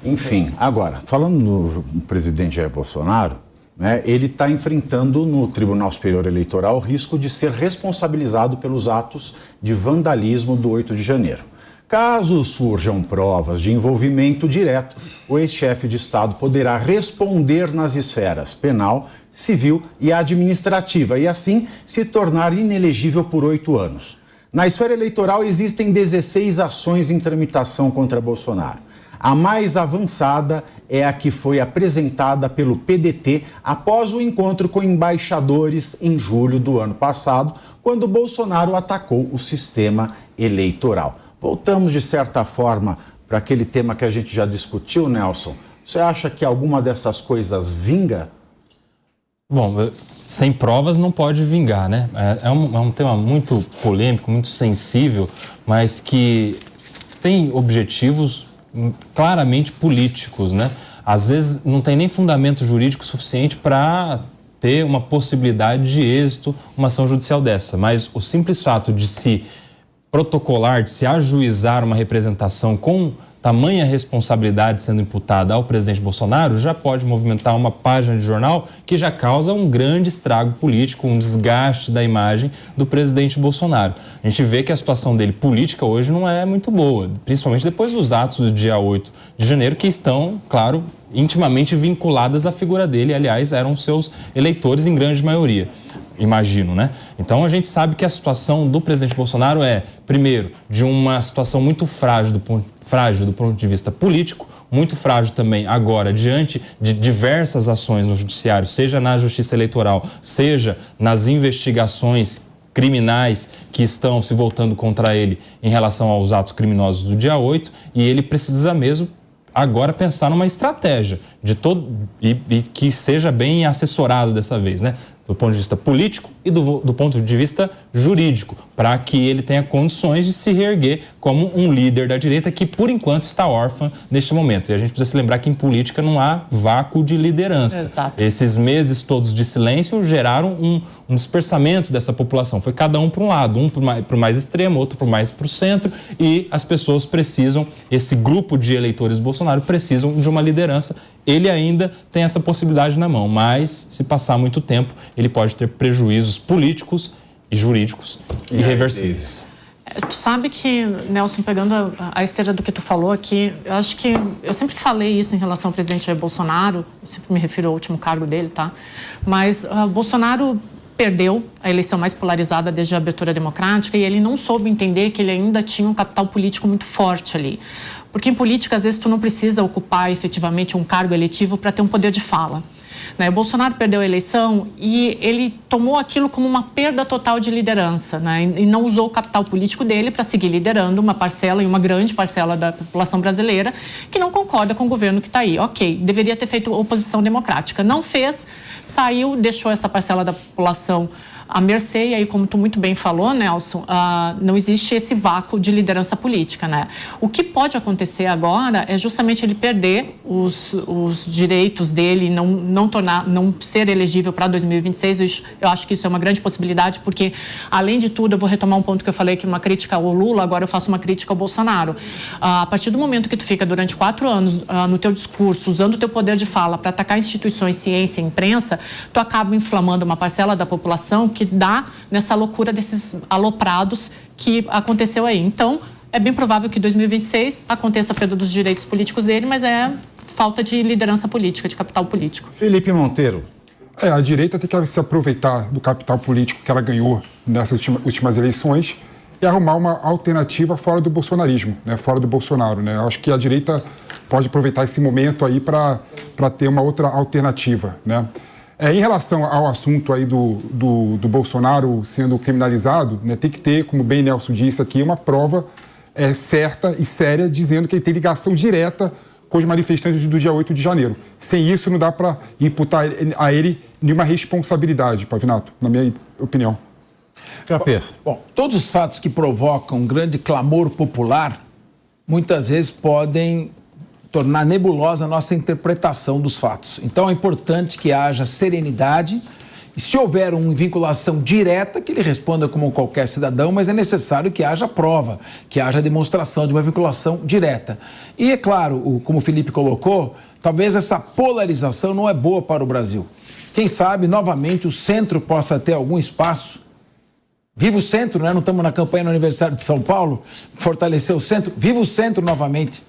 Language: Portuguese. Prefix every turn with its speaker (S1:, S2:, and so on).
S1: Enfim, agora, falando do presidente Jair Bolsonaro, né, ele está enfrentando no Tribunal Superior Eleitoral o risco de ser responsabilizado pelos atos de vandalismo do 8 de janeiro. Caso surjam provas de envolvimento direto, o ex-chefe de Estado poderá responder nas esferas penal, civil e administrativa e, assim, se tornar inelegível por 8 anos. Na esfera eleitoral existem 16 ações em tramitação contra Bolsonaro. A mais avançada é a que foi apresentada pelo PDT após o encontro com embaixadores em julho do ano passado, quando Bolsonaro atacou o sistema eleitoral. Voltamos, de certa forma, para aquele tema que a gente já discutiu, Nelson. Você acha que alguma dessas coisas vinga?
S2: Bom, sem provas não pode vingar, né? É um tema muito polêmico, muito sensível, mas que tem objetivos claramente políticos, né? Às vezes não tem nem fundamento jurídico suficiente para ter uma possibilidade de êxito uma ação judicial dessa, mas o simples fato de se protocolar, de se ajuizar uma representação com tamanha responsabilidade sendo imputada ao presidente Bolsonaro, já pode movimentar uma página de jornal que já causa um grande estrago político, um desgaste da imagem do presidente Bolsonaro. A gente vê que a situação dele política hoje não é muito boa, principalmente depois dos atos do dia 8 de janeiro, que estão, claro, intimamente vinculadas à figura dele. Aliás, eram seus eleitores em grande maioria, imagino, né? Então a gente sabe que a situação do presidente Bolsonaro é, primeiro, de uma situação muito frágil do ponto de vista político, muito frágil também agora diante de diversas ações no judiciário, seja na justiça eleitoral, seja nas investigações criminais que estão se voltando contra ele em relação aos atos criminosos do dia 8, e ele precisa mesmo agora pensar numa estratégia e que seja bem assessorado dessa vez, né? Do ponto de vista político e do ponto de vista jurídico, para que ele tenha condições de se reerguer como um líder da direita que, por enquanto, está órfã neste momento. E a gente precisa se lembrar que em política não há vácuo de liderança.
S3: Exato.
S2: Esses meses todos de silêncio geraram um dispersamento dessa população. Foi cada um para um lado, um para o mais extremo, outro mais para o centro, e as pessoas precisam, esse grupo de eleitores Bolsonaro precisam de uma liderança. Ele ainda tem essa possibilidade na mão, mas se passar muito tempo, ele pode ter prejuízos políticos e jurídicos irreversíveis.
S3: Tu sabe que, Nelson, pegando a esteira do que tu falou aqui, eu acho que eu sempre falei isso em relação ao presidente Jair Bolsonaro, eu sempre me refiro ao último cargo dele, tá? Mas Bolsonaro perdeu a eleição mais polarizada desde a abertura democrática e ele não soube entender que ele ainda tinha um capital político muito forte ali. Porque em política, às vezes, tu não precisa ocupar efetivamente um cargo eletivo para ter um poder de fala. O Bolsonaro perdeu a eleição e ele tomou aquilo como uma perda total de liderança, né? E não usou o capital político dele para seguir liderando uma parcela e uma grande parcela da população brasileira que não concorda com o governo que está aí. Ok, deveria ter feito oposição democrática. Não fez, saiu, deixou essa parcela da população à mercê, e aí, como tu muito bem falou, Nelson, não existe esse vácuo de liderança política, né? O que pode acontecer agora é justamente ele perder os direitos dele, não ser elegível para 2026. Eu acho que isso é uma grande possibilidade, porque, além de tudo, eu vou retomar um ponto que eu falei, que uma crítica ao Lula, agora eu faço uma crítica ao Bolsonaro. A partir do momento que tu fica durante 4 anos no teu discurso, usando o teu poder de fala para atacar instituições, ciência e imprensa, tu acaba inflamando uma parcela da população que dá nessa loucura desses aloprados que aconteceu aí. Então, é bem provável que em 2026 aconteça a perda dos direitos políticos dele, mas é falta de liderança política, de capital político.
S1: Felipe Monteiro.
S4: A direita tem que se aproveitar do capital político que ela ganhou nessas últimas eleições e arrumar uma alternativa fora do bolsonarismo, né? Fora do Bolsonaro, né? Eu acho que a direita pode aproveitar esse momento aí para ter uma outra alternativa, né? Em relação ao assunto aí do Bolsonaro sendo criminalizado, né, tem que ter, como bem Nelson disse aqui, uma prova certa e séria dizendo que ele tem ligação direta com os manifestantes do dia 8 de janeiro. Sem isso, não dá para imputar a ele nenhuma responsabilidade, Pavinato, na minha opinião.
S1: Cabeça.
S5: Bom, todos os fatos que provocam um grande clamor popular, muitas vezes podem tornar nebulosa a nossa interpretação dos fatos. Então é importante que haja serenidade, E se houver uma vinculação direta, que ele responda como qualquer cidadão, mas é necessário que haja prova, que haja demonstração de uma vinculação direta. E é claro, como o Felipe colocou, talvez essa polarização não é boa para o Brasil. Quem sabe, novamente, o centro possa ter algum espaço. Viva o centro, né? Não estamos na campanha no aniversário de São Paulo, fortalecer o centro. Viva o centro novamente.